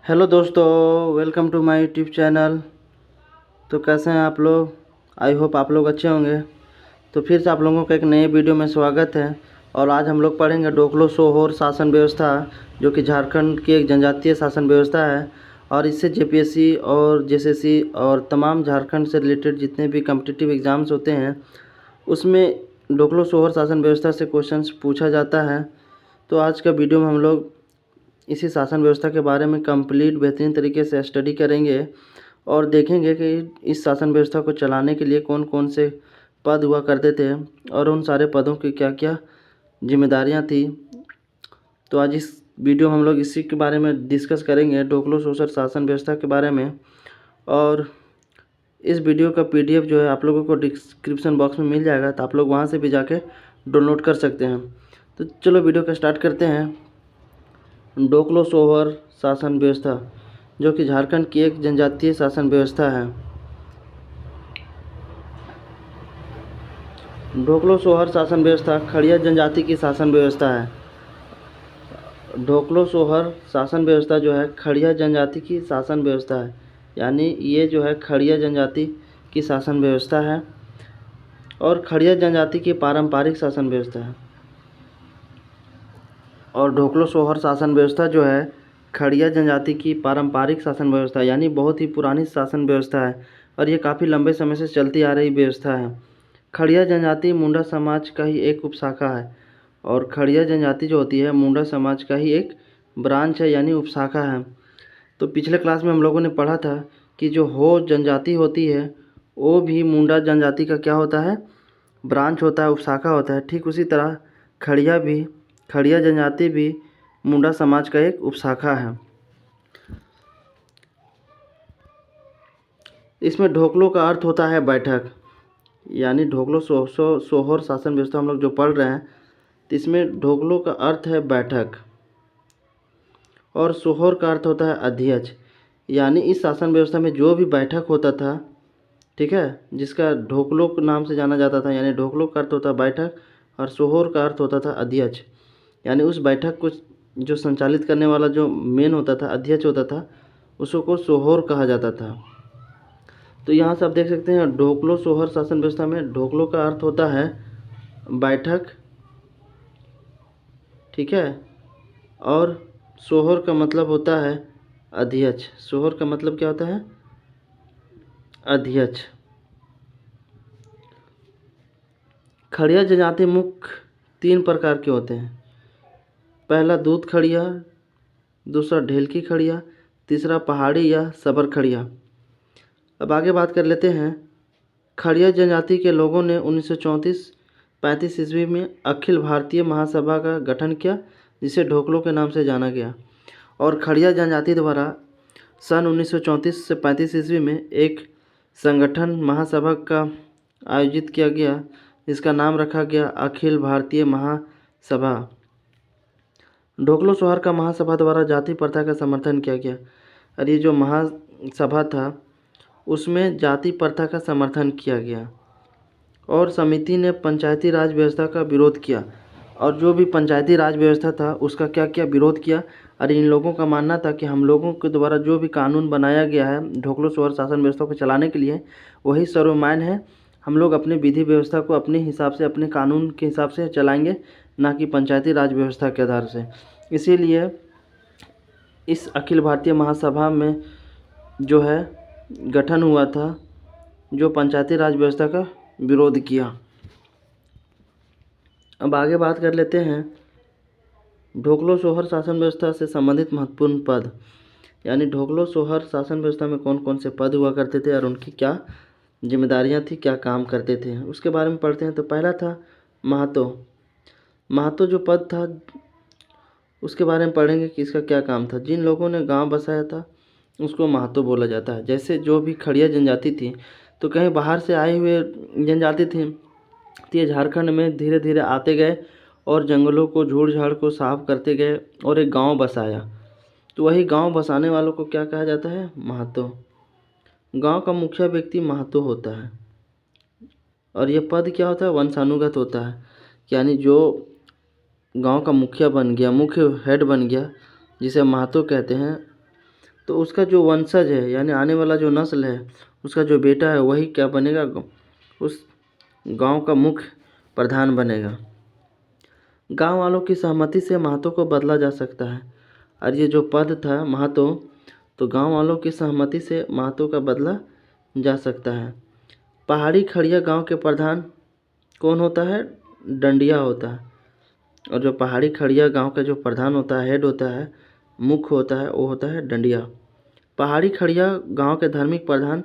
Hello दोस्तों, welcome to my YouTube channel. तो कैसे हैं आप लोग? आई होप आप लोग अच्छे होंगे। तो फिर से आप लोगों का एक नए वीडियो में स्वागत है। और आज हम लोग पढ़ेंगे डोकलो सोहोर शासन व्यवस्था, जो कि झारखंड की एक जनजातीय शासन व्यवस्था है। और इससे जेपीएससी और जेएसएससी और तमाम झारखंड से रिलेटेड जितने भी कम्पिटिटिव एग्ज़ाम्स होते हैं उसमें डोकलो सोहोर शासन व्यवस्था से क्वेश्चंस पूछा जाता है। तो आज का वीडियो में हम लोग इसी शासन व्यवस्था के बारे में कंप्लीट बेहतरीन तरीके से स्टडी करेंगे और देखेंगे कि इस शासन व्यवस्था को चलाने के लिए कौन कौन से पद हुआ करते थे और उन सारे पदों की क्या क्या जिम्मेदारियां थी। तो आज इस वीडियो में हम लोग इसी के बारे में डिस्कस करेंगे, डोकलो सोसर शासन व्यवस्था के बारे में। और इस वीडियो का पीडीएफ जो है आप लोगों को डिस्क्रिप्शन बॉक्स में मिल जाएगा, तो आप लोग वहाँ से भी जाके डाउनलोड कर सकते हैं। तो चलो वीडियो का स्टार्ट करते हैं। डोकलो सोहर शासन व्यवस्था, जो कि झारखंड की एक जनजातीय शासन व्यवस्था है। डोकलो सोहर शासन व्यवस्था खड़िया जनजाति की शासन व्यवस्था है। डोकलो सोहर शासन व्यवस्था जो है खड़िया जनजाति की शासन व्यवस्था है, यानी ये जो है खड़िया जनजाति की शासन व्यवस्था है और खड़िया जनजाति की पारंपरिक शासन व्यवस्था है। और डोकलो सोहर शासन व्यवस्था जो है खड़िया जनजाति की पारंपरिक शासन व्यवस्था, यानी बहुत ही पुरानी शासन व्यवस्था है और ये काफ़ी लंबे समय से चलती आ रही व्यवस्था है। खड़िया जनजाति मुंडा समाज का ही एक उपशाखा है और खड़िया जनजाति जो होती है मुंडा समाज का ही एक ब्रांच है, यानी उपशाखा है। तो पिछले क्लास में हम लोगों ने पढ़ा था कि जो हो जनजाति होती है वो भी मुंडा जनजाति का क्या होता है, ब्रांच होता है, उपशाखा होता है। ठीक उसी तरह खड़िया जनजाति भी मुंडा समाज का एक उपशाखा है। इसमें ढोकलो का अर्थ होता है बैठक, यानी ढोकलो सोहर शासन व्यवस्था हम लोग जो पढ़ रहे हैं, तो इसमें ढोकलो का अर्थ है बैठक और सोहर का अर्थ होता है अध्यक्ष। यानी इस शासन व्यवस्था में जो भी बैठक होता था, ठीक है, जिसका ढोकलो के नाम से जाना जाता था, यानी ढोकलो का अर्थ होता है बैठक और सोहर का अर्थ होता था अध्यक्ष। यानी उस बैठक को जो संचालित करने वाला जो मेन होता था, अध्यक्ष होता था, उसको सोहर कहा जाता था। तो यहाँ से आप देख सकते हैं ढोकलो सोहर शासन व्यवस्था में ढोकलो का अर्थ होता है बैठक, ठीक है, और सोहर का मतलब होता है अध्यक्ष। सोहर का मतलब क्या होता है? अध्यक्ष। खड़िया जनजाति मुख्य 3 प्रकार के होते हैं। पहला दूध खड़िया, दूसरा ढेलकी खड़िया, तीसरा पहाड़ी या सबर खड़िया। अब आगे बात कर लेते हैं। खड़िया जनजाति के लोगों ने 1934-35 ईस्वी में अखिल भारतीय महासभा का गठन किया, जिसे ढोकलो के नाम से जाना गया। और खड़िया जनजाति द्वारा सन 1934 से 35 ईस्वी में एक संगठन महासभा का आयोजित किया गया, जिसका नाम रखा गया अखिल भारतीय महासभा। ढोकलो सोहर का महासभा द्वारा जाति प्रथा का समर्थन किया गया। और ये जो महासभा था उसमें जाति प्रथा का समर्थन किया गया और समिति ने पंचायती राज व्यवस्था का विरोध किया। और जो भी पंचायती राज व्यवस्था था उसका क्या क्या विरोध किया। और इन लोगों का मानना था कि हम लोगों के द्वारा जो भी कानून बनाया गया है ढोकलो सोहर शासन व्यवस्था को चलाने के लिए, वही सर्वमान्य है। हम लोग अपने विधि व्यवस्था को अपने हिसाब से, अपने कानून के हिसाब से चलाएंगे, ना कि पंचायती राज व्यवस्था के आधार से। इसीलिए इस अखिल भारतीय महासभा में जो है गठन हुआ था, जो पंचायती राज व्यवस्था का विरोध किया। अब आगे बात कर लेते हैं ढोकलो सोहर शासन व्यवस्था से संबंधित महत्वपूर्ण पद, यानी ढोकलो सोहर शासन व्यवस्था में कौन कौन से पद हुआ करते थे और उनकी क्या जिम्मेदारियां थी, क्या काम करते थे, उसके बारे में पढ़ते हैं। तो पहला था महातो। महातो जो पद था उसके बारे में पढ़ेंगे कि इसका क्या काम था। जिन लोगों ने गांव बसाया था उसको महातो बोला जाता है। जैसे जो भी खड़िया जनजाति थी, तो कहीं बाहर से आए हुए जनजाति थी, तो ये झारखंड में धीरे धीरे आते गए और जंगलों को, झूड़ झाड़ को साफ करते गए और एक गांव बसाया। तो वही गांव बसाने वालों को क्या कहा जाता है? महातो। गांव का मुखिया व्यक्ति महातो होता है और ये पद क्या होता है? वंशानुगत होता है, यानी जो गांव का मुखिया बन गया, मुख्य हेड बन गया, जिसे महातो कहते हैं, तो उसका जो वंशज है यानी आने वाला जो नस्ल है उसका जो बेटा है वही क्या बनेगा, उस गांव का मुख्य प्रधान बनेगा। गांव वालों की सहमति से महतों को बदला जा सकता है। और ये जो पद था महतो, तो गांव वालों की सहमति से महतों का बदला जा सकता है। पहाड़ी खड़िया गांव के प्रधान कौन होता है, डंडिया होता है। और जो पहाड़ी खड़िया गांव का जो प्रधान होता है, हेड होता है, मुख्य होता है, वो होता है डंडिया। पहाड़ी खड़िया गांव के धार्मिक प्रधान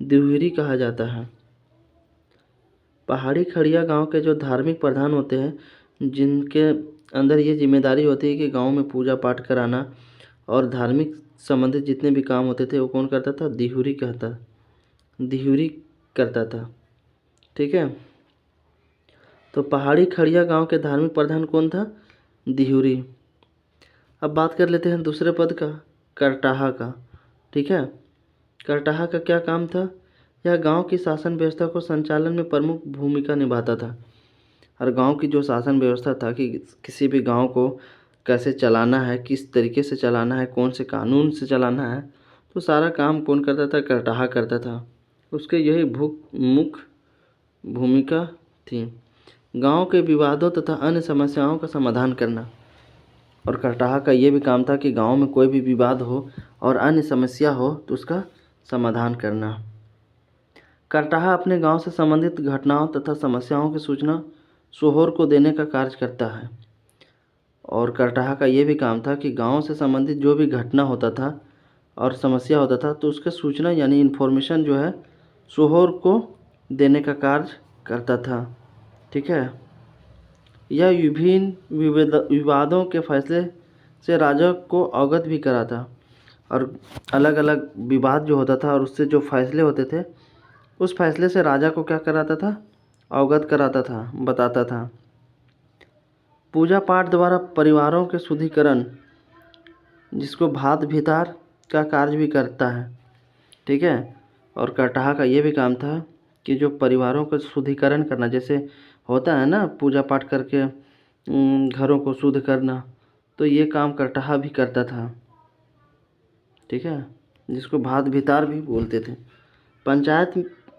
दिहुरी कहा जाता है। पहाड़ी खड़िया गांव के जो धार्मिक प्रधान होते हैं जिनके अंदर ये जिम्मेदारी होती है कि गांव में पूजा पाठ कराना और धार्मिक संबंधित जितने भी काम होते थे वो कौन करता था, दिहुरी करता था। ठीक है, तो पहाड़ी खड़िया गांव के धार्मिक प्रधान कौन था, दिहुरी। अब बात कर लेते हैं दूसरे पद का, करटाहा का। ठीक है, करटाहा का क्या काम था, यह गांव की शासन व्यवस्था को संचालन में प्रमुख भूमिका निभाता था। और गांव की जो शासन व्यवस्था था कि किसी भी गांव को कैसे चलाना है, किस तरीके से चलाना है, कौन से कानून से चलाना है, तो सारा काम कौन करता था, करटाहा करता था। उसके यही मुख्य भूमिका थी, गांव के विवादों तथा अन्य समस्याओं का समाधान करना। और करटाहा का ये भी काम था कि गांव में कोई भी विवाद हो और अन्य समस्या हो तो उसका समाधान करना। करटाहा अपने गांव से संबंधित घटनाओं तथा समस्याओं की सूचना सोहोर को देने का कार्य करता है। और करटाहा का ये भी काम था कि गांव से संबंधित जो भी घटना होता था और समस्या होता था तो उसका सूचना यानी इन्फॉर्मेशन जो है सोहोर को देने का कार्य करता था। ठीक है, यह विभिन्न विवादों के फैसले से राजा को अवगत भी कराता। और अलग अलग विवाद जो होता था और उससे जो फैसले होते थे उस फैसले से राजा को क्या कराता था, अवगत कराता था, बताता था। पूजा पाठ द्वारा परिवारों के शुद्धिकरण जिसको भात भितार का कार्य भी करता है। ठीक है, और करटाहा का ये भी काम था कि जो परिवारों का शुद्धिकरण करना, जैसे होता है ना पूजा पाठ करके घरों को शुद्ध करना, तो ये काम करटाहा भी करता था। ठीक है, जिसको भात भितार भी बोलते थे। पंचायत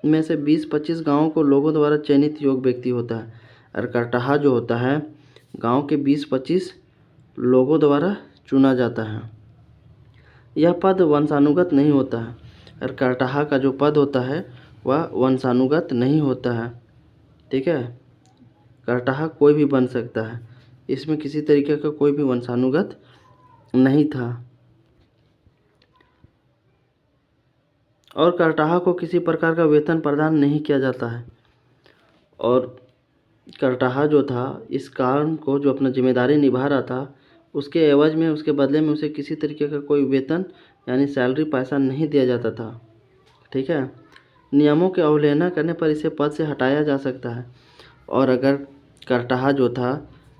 में से 20-25 गाँवों को लोगों द्वारा चयनित योग्य व्यक्ति होता है। और करटाहा जो होता है गांव के 20-25 लोगों द्वारा चुना जाता है। यह पद वंशानुगत नहीं होता है। और करटाहा का जो पद होता है वह वंशानुगत नहीं होता है। ठीक है, करटाहा कोई भी बन सकता है, इसमें किसी तरीके का कोई भी वंशानुगत नहीं था। और करटाहा को किसी प्रकार का वेतन प्रदान नहीं किया जाता है। और करटाहा जो था इस काम को जो अपना जिम्मेदारी निभा रहा था उसके एवज में, उसके बदले में उसे किसी तरीके का कोई वेतन यानी सैलरी पैसा नहीं दिया जाता था। ठीक है, नियमों की अवहेलना करने पर इसे पद से हटाया जा सकता है। और अगर करटाहा जो था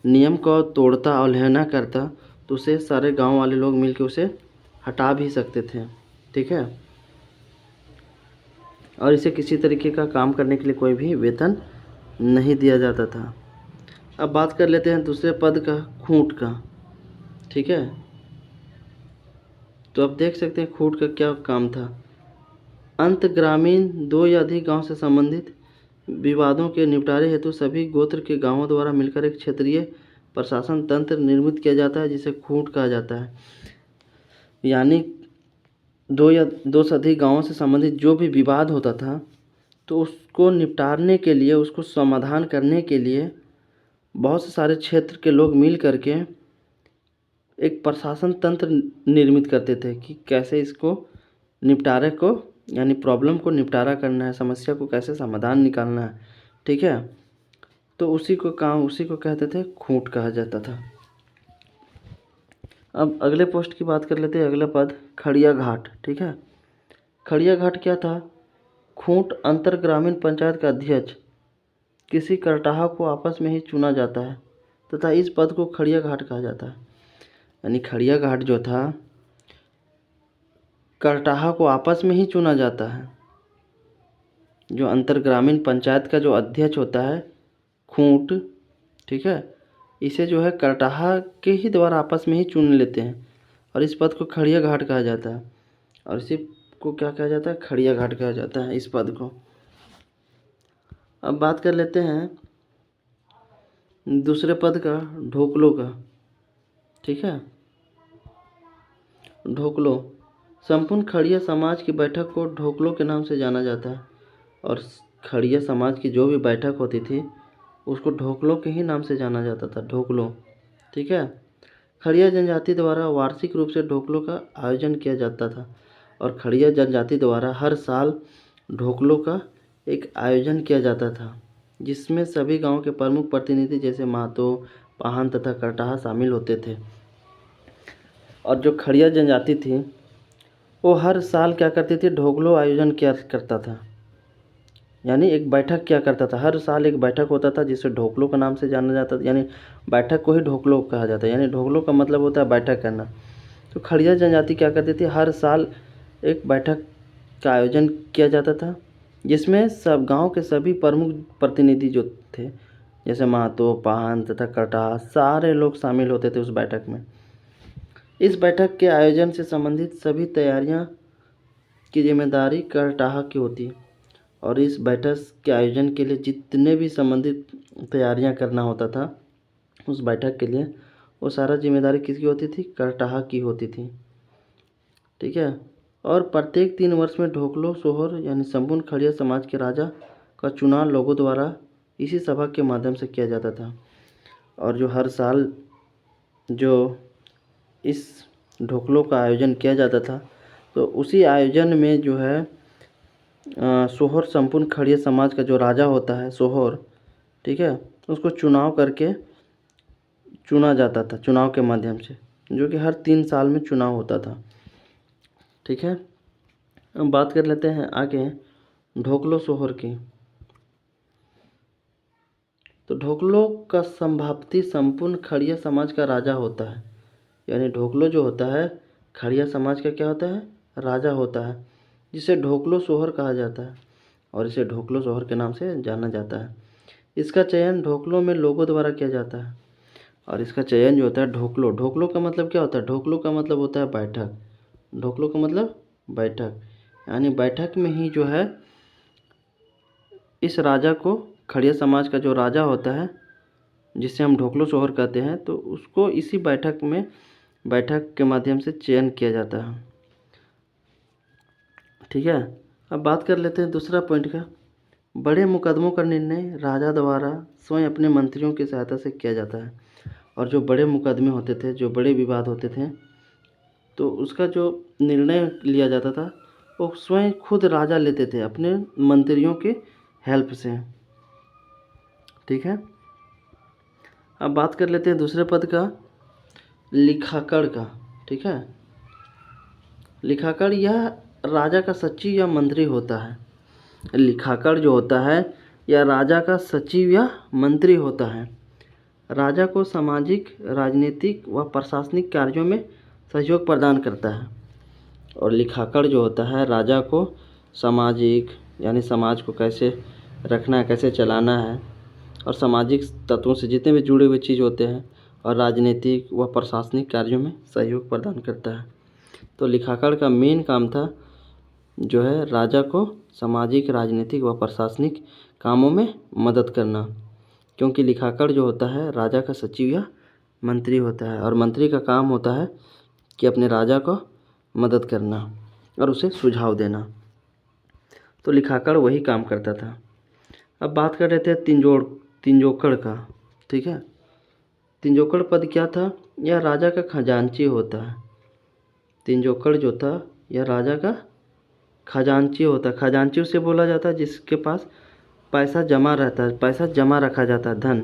नियम को तोड़ता, अवहेलना करता, तो उसे सारे गांव वाले लोग मिलकर उसे हटा भी सकते थे। ठीक है, और इसे किसी तरीके का काम करने के लिए कोई भी वेतन नहीं दिया जाता था। अब बात कर लेते हैं दूसरे पद का, खूंट का। ठीक है, तो अब देख सकते हैं खूंट का क्या काम था। अंत ग्रामीण 2 या अधिक गांव से संबंधित विवादों के निपटारे हेतु सभी गोत्र के गांवों द्वारा मिलकर एक क्षेत्रीय प्रशासन तंत्र निर्मित किया जाता है जिसे खूंट कहा जाता है। यानी 2 या 2 से अधिक गांवों से संबंधित जो भी विवाद होता था तो उसको निपटारने के लिए, उसको समाधान करने के लिए बहुत से सारे क्षेत्र के लोग मिल करके एक प्रशासन तंत्र निर्मित करते थे कि कैसे इसको निपटारे को यानी प्रॉब्लम को निपटारा करना है, समस्या को कैसे समाधान निकालना है। ठीक है, तो उसी को कहते थे खूंट कहा जाता था। अब अगले पोस्ट की बात कर लेते हैं, अगला पद खड़िया घाट। ठीक है, खड़िया घाट क्या था, खूंट अंतर ग्रामीण पंचायत का अध्यक्ष किसी करटाहा को आपस में ही चुना जाता है तथा इस पद को खड़िया घाट कहा जाता है। यानी खड़िया घाट जो था करटाहा को आपस में ही चुना जाता है। जो अंतर ग्रामीण पंचायत का जो अध्यक्ष होता है खूंट, ठीक है, इसे जो है करटाहा के ही द्वारा आपस में ही चुन लेते हैं और इस पद को खड़िया घाट कहा जाता है। और इसी को क्या कहा जाता है, खड़िया घाट कहा जाता है इस पद को। अब बात कर लेते हैं दूसरे पद का, ढोकलो का। ठीक है, ढोकलो, संपूर्ण खड़िया समाज की बैठक को ढोकलो के नाम से जाना जाता है। और खड़िया समाज की जो भी बैठक होती थी उसको ढोकलो के ही नाम से जाना जाता था, ढोकलो। ठीक है, खड़िया जनजाति द्वारा वार्षिक रूप से ढोकलो का आयोजन किया जाता था। और खड़िया जनजाति द्वारा हर साल ढोकलो का एक आयोजन किया जाता था, जिसमें सभी गांव के प्रमुख प्रतिनिधि जैसे महतो, पाहन तथा करटाहा शामिल होते थे। और जो खड़िया जनजाति थी वो हर साल क्या करती थी, ढोकलो आयोजन किया करता था, यानी एक बैठक किया करता था। हर साल एक बैठक होता था जिसे ढोकलो का नाम से जाना जाता था, यानी बैठक को ही ढोकलो कहा जाता है, यानी ढोकलो का मतलब होता है बैठक करना। तो खड़िया जनजाति क्या करती थी, हर साल एक बैठक का आयोजन किया जाता था, जिसमें सब गांव के सभी प्रमुख प्रतिनिधि जो थे जैसे महतो, पाहन तथा करटाहा, सारे लोग शामिल होते थे उस बैठक में। इस बैठक के आयोजन से संबंधित सभी तैयारियां की जिम्मेदारी करटाहा की होती है। और इस बैठक के आयोजन के लिए जितने भी संबंधित तैयारियां करना होता था उस बैठक के लिए, वो सारा जिम्मेदारी किसकी होती थी, करटाहा की होती थी। ठीक है, और प्रत्येक 3 वर्ष में ढोकलो सोहर यानी संपूर्ण खड़िया समाज के राजा का चुनाव लोगों द्वारा इसी सभा के माध्यम से किया जाता था। और जो हर साल जो इस ढोकलो का आयोजन किया जाता था, तो उसी आयोजन में जो है सोहर, संपूर्ण खड़िया समाज का जो राजा होता है सोहर, ठीक है, उसको चुनाव करके चुना जाता था, चुनाव के माध्यम से, जो कि हर 3 साल में चुनाव होता था। ठीक है, अब बात कर लेते हैं आगे ढोकलो सोहर की। तो ढोकलो का संभापति संपूर्ण खड़िया समाज का राजा होता है, यानी ढोकलो जो होता है खड़िया समाज का क्या होता है, राजा होता है, जिसे ढोकलो सोहर कहा जाता है और इसे ढोकलो सोहर के नाम से जाना जाता है। इसका चयन ढोकलो में लोगों द्वारा किया जाता है। और इसका चयन जो होता है ढोकलो, ढोकलो का मतलब क्या होता है, ढोकलो का मतलब होता है बैठक। ढोकलो का मतलब बैठक, यानी बैठक में ही जो है इस राजा को, खड़िया समाज का जो राजा होता है जिसे हम ढोकलो सोहर कहते हैं, तो उसको इसी बैठक में, बैठक के माध्यम से चयन किया जाता है। ठीक है, अब बात कर लेते हैं दूसरा पॉइंट का, बड़े मुकदमों का निर्णय राजा द्वारा स्वयं अपने मंत्रियों की सहायता से किया जाता है। और जो बड़े मुकदमे होते थे, जो बड़े विवाद होते थे, तो उसका जो निर्णय लिया जाता था वो स्वयं खुद राजा लेते थे अपने मंत्रियों के हेल्प से। ठीक है, अब बात कर लेते हैं दूसरे पद का, लिखाकड़ का। ठीक है, लिखाकड़ यह राजा का सचिव या मंत्री होता है। लिखाकड़ जो होता है यह राजा का सचिव या मंत्री होता है। राजा को सामाजिक, राजनीतिक व प्रशासनिक कार्यों में सहयोग प्रदान करता है। और लिखाकड़ जो होता है राजा को सामाजिक, यानी समाज को कैसे रखना है, कैसे चलाना है, और सामाजिक तत्वों से जितने भी जुड़े हुए चीज़ होते हैं, और राजनीतिक व प्रशासनिक कार्यों में सहयोग प्रदान करता है। तो लिखाकड़ का मेन काम था जो है राजा को सामाजिक, राजनीतिक व प्रशासनिक कामों में मदद करना, क्योंकि लिखाकड़ जो होता है राजा का सचिव या मंत्री होता है, और मंत्री का काम होता है कि अपने राजा को मदद करना और उसे सुझाव देना। तो लिखाकड़ वही काम करता था। अब बात कर रहे थे तिंजोकड़ का। ठीक है, तिंजोकड़ पद क्या था, यह राजा का खजांची होता है। तिंजोकड़ जो था यह राजा का खजांची होता है। खजांची उसे बोला जाता है जिसके पास पैसा जमा रहता है, पैसा जमा रखा जाता है, धन,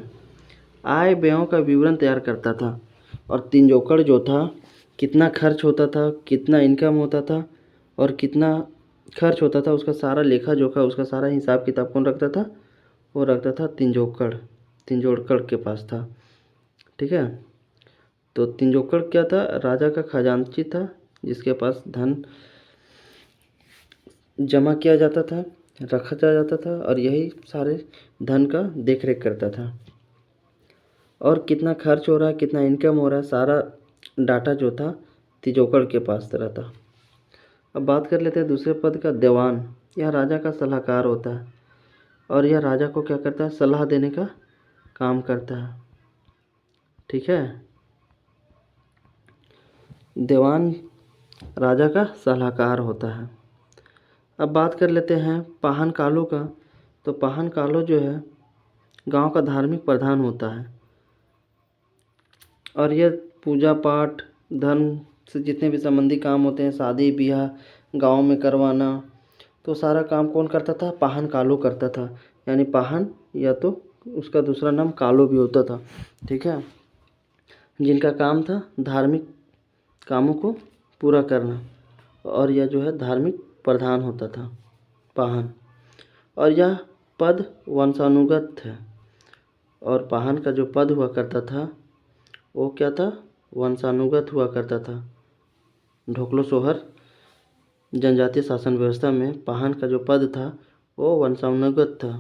आय व्ययों का विवरण तैयार करता था। और तिंजोकड़ जो था कितना खर्च होता था, कितना इनकम होता था और कितना खर्च होता था, उसका सारा लेखा जोखा, उसका सारा हिसाब किताब कौन रखता था, वो रखता था तिंजोकड़, तिंजोकड़ के पास था। ठीक है, तो तिंजोकड़ क्या था, राजा का खजांची था जिसके पास धन जमा किया जाता था, रखा जाता था, और यही सारे धन का देख रेख करता था। और कितना खर्च हो रहा है, कितना इनकम हो रहा है, सारा डाटा जो था तिजोकड़ के पास रहता। अब बात कर लेते हैं दूसरे पद का, दीवान। यह राजा का सलाहकार होता है और यह राजा को क्या करता है, सलाह देने का काम करता है। ठीक है, दीवान राजा का सलाहकार होता है। अब बात कर लेते हैं पाहन कालू का। तो पाहन कालू जो है गांव का धार्मिक प्रधान होता है और यह पूजा पाठ, धर्म से जितने भी संबंधी काम होते हैं, शादी ब्याह गांव में करवाना, तो सारा काम कौन करता था, पाहन कालू करता था। यानी पाहन या तो उसका दूसरा नाम कालू भी होता था। ठीक है, जिनका काम था धार्मिक कामों को पूरा करना, और यह जो है धार्मिक प्रधान होता था पाहन। और यह पद वंशानुगत है, और पाहन का जो पद हुआ करता था वो क्या था, वंशानुगत हुआ करता था। ढोकलो सोहर जनजातीय शासन व्यवस्था में पाहन का जो पद था वो वंशानुगत था।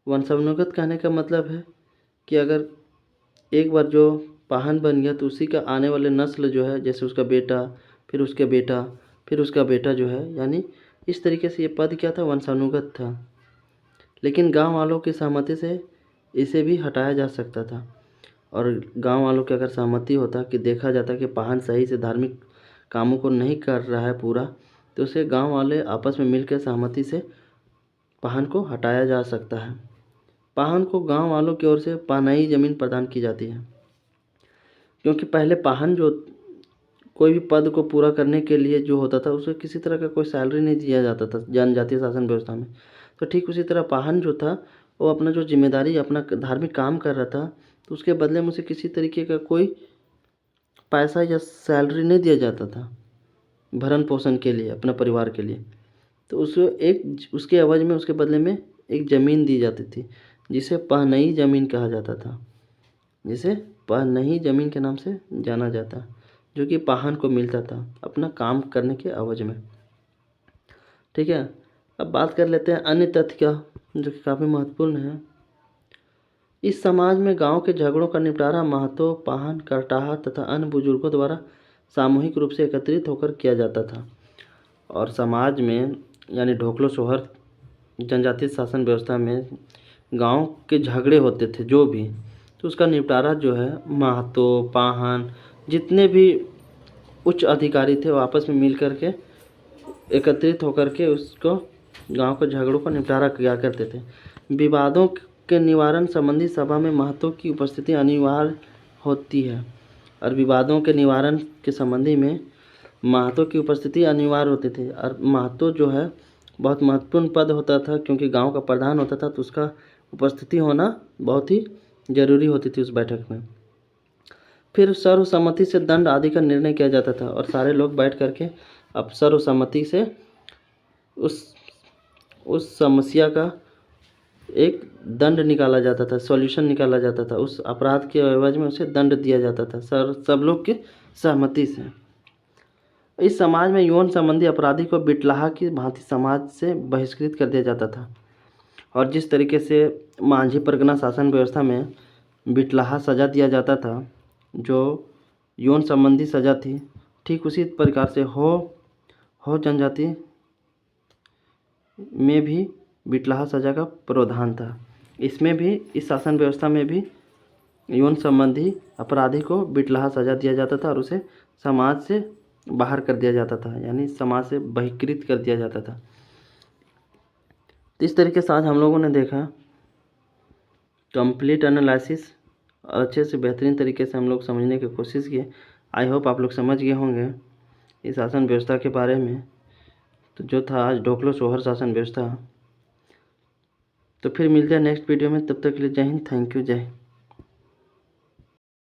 वंशानुगत कहने का मतलब है कि अगर एक बार जो पाहन बन गया तो उसी का आने वाले नस्ल जो है, जैसे उसका बेटा, फिर उसके बेटा, फिर उसका बेटा जो है, यानी इस तरीके से ये पद क्या था, वंशानुगत था। लेकिन गांव वालों की सहमति से इसे भी हटाया जा सकता था, और गांव वालों की अगर सहमति होता कि देखा जाता कि पाहन सही से धार्मिक कामों को नहीं कर रहा है पूरा, तो उसे गांव वाले आपस में मिलकर सहमति से पाहन को हटाया जा सकता है। पाहन को गांव वालों की ओर से पाहनाई ज़मीन प्रदान की जाती है, क्योंकि पहले पाहन जो कोई भी पद को पूरा करने के लिए जो होता था उसे किसी तरह का कोई सैलरी नहीं दिया जाता था जनजातीय शासन व्यवस्था में। तो ठीक उसी तरह पाहन जो था वो अपना जो जिम्मेदारी, अपना धार्मिक काम कर रहा था, तो उसके बदले में उसे किसी तरीके का कोई पैसा या सैलरी नहीं दिया जाता था भरण पोषण के लिए, अपने परिवार के लिए। तो उसे एक उसके एवज में, उसके बदले में एक ज़मीन दी जाती थी, जिसे पहनई ज़मीन कहा जाता था, जिसे पहनई ज़मीन के नाम से जाना जाता, जो कि पाहन को मिलता था अपना काम करने के एवज में। ठीक है, अब बात कर लेते हैं अन्य तथ्य का, जो कि काफ़ी महत्वपूर्ण है। इस समाज में गांव के झगड़ों का निपटारा महतो, पाहन, करटाहा तथा अन्य बुजुर्गों द्वारा सामूहिक रूप से एकत्रित होकर किया जाता था। और समाज में यानी ढोकलो सोहर जनजातीय शासन व्यवस्था में गांव के झगड़े होते थे जो भी, तो उसका निपटारा जो है महतो, पाहन, जितने भी उच्च अधिकारी थे वो आपस में मिल कर के एकत्रित होकर के उसको गांव के झगड़ों का निपटारा किया करते थे। विवादों के निवारण संबंधी सभा में महतो की उपस्थिति अनिवार्य होती है, और विवादों के निवारण के संबंधी में महतो की उपस्थिति अनिवार्य होती थी। और महतो जो है बहुत महत्वपूर्ण पद होता था, क्योंकि गांव का प्रधान होता था, तो उसका उपस्थिति होना बहुत ही जरूरी होती थी उस बैठक में। फिर सर्वसम्मति से दंड आदि का निर्णय किया जाता था, और सारे लोग बैठ करके अब सर्वसम्मति से उस समस्या का एक दंड निकाला जाता था, सॉल्यूशन निकाला जाता था, उस अपराध के एवज में उसे दंड दिया जाता था सब लोग की सहमति से। इस समाज में यौन संबंधी अपराधी को बिटलाहा की भांति समाज से बहिष्कृत कर दिया जाता था। और जिस तरीके से मांझी परगना शासन व्यवस्था में बिटलाहा सज़ा दिया जाता था, जो यौन संबंधी सज़ा थी, ठीक उसी प्रकार से हो जनजाति में भी बिटलाहा सज़ा का प्रावधान था। इसमें भी, इस शासन व्यवस्था में भी यौन संबंधी अपराधी को बिटलाहा सज़ा दिया जाता था और उसे समाज से बाहर कर दिया जाता था, यानी समाज से बहिष्कृत कर दिया जाता था। तो इस तरीके से आज हम लोगों ने देखा कंप्लीट एनालिसिस, अच्छे से बेहतरीन तरीके से हम लोग समझने की कोशिश किए। आई होप आप लोग समझ गए होंगे इस शासन व्यवस्था के बारे में। तो जो था आज ढोकलो सोहर शासन व्यवस्था। तो फिर मिलते हैं नेक्स्ट वीडियो में, तब तक के लिए जय हिंद, थैंक यू, जय।